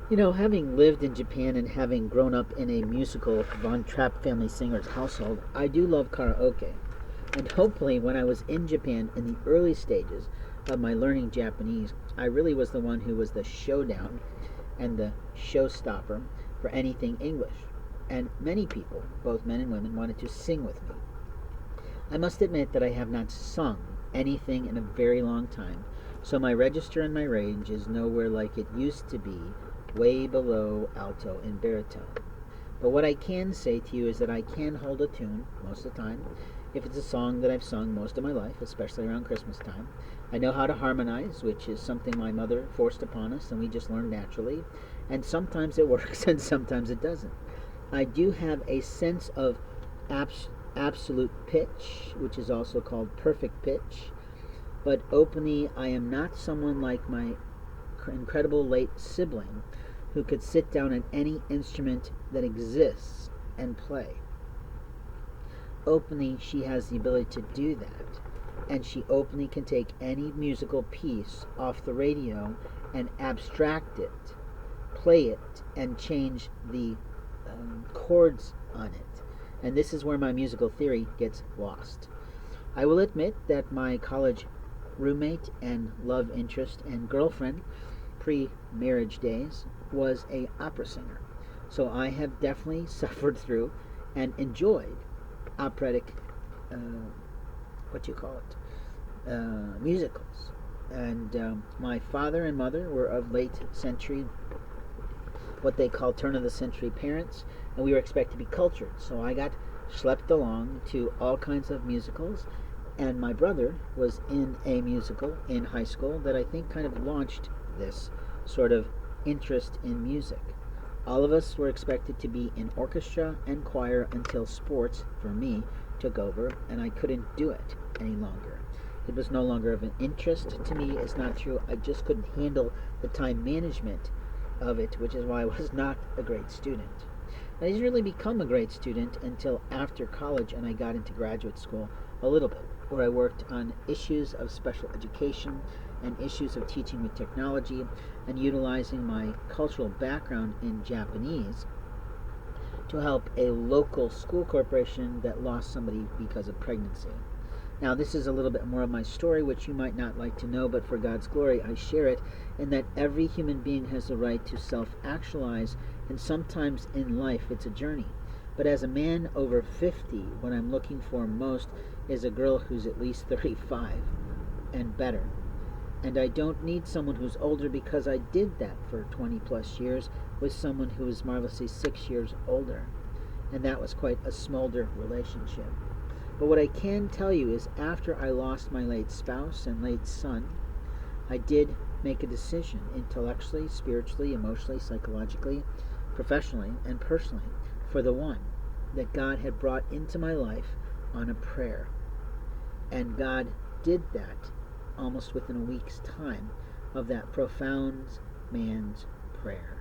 Having lived in Japan and having grown up in a musical Von Trapp family singer's household, I do love karaoke. And hopefully, when I was in Japan in the early stages of my learning Japanese, I really was the one who was the showdown and the showstopper for anything English. And many people, both men and women, wanted to sing with me. I must admit that I have not sung anything in a very long time, so my register and my range is nowhere like it used to be, way below alto and baritone. But what I can say to you is that I can hold a tune most of the time. If it's a song that I've sung most of my life, especially around Christmas time, I know how to harmonize, which is something my mother forced upon us and we just learned naturally. And sometimes it works and sometimes it doesn't. I do have a sense of absolute pitch, which is also called perfect pitch. But openly, I am not someone like my incredible late sibling who could sit down at any instrument that exists and play. Openly, she has the ability to do that, and she openly can take any musical piece off the radio and abstract it, play it, and change the chords on it. And this is where my musical theory gets lost. I will admit that my college roommate and love interest and girlfriend pre-marriage days was a opera singer. So I have definitely suffered through and enjoyed operatic, what do you call it, musicals. And my father and mother were of late century, what they call turn of the century parents, and we were expected to be cultured. So I got schlepped along to all kinds of musicals, and my brother was in a musical in high school that I think kind of launched this sort of interest in music. All of us were expected to be in orchestra and choir until sports, for me, took over, and I couldn't do it any longer. It was no longer of an interest to me. It's not true. I just couldn't handle the time management of it, which is why I was not a great student. I didn't really become a great student until after college and I got into graduate school a little bit, where I worked on issues of special education and issues of teaching with technology and utilizing my cultural background in Japanese to help a local school corporation that lost somebody because of pregnancy. Now, this is a little bit more of my story, which you might not like to know, but for God's glory, I share it, in that every human being has the right to self-actualize, and sometimes in life it's a journey. But as a man over 50, what I'm looking for most is a girl who's at least 35 and better. And I don't need someone who's older, because I did that for 20 plus years with someone who was marvelously 6 years older. And that was quite a smolder relationship. But what I can tell you is, after I lost my late spouse and late son, I did make a decision intellectually, spiritually, emotionally, psychologically, professionally, and personally for the one that God had brought into my life on a prayer. And God did that almost within a week's time of that profound man's prayer.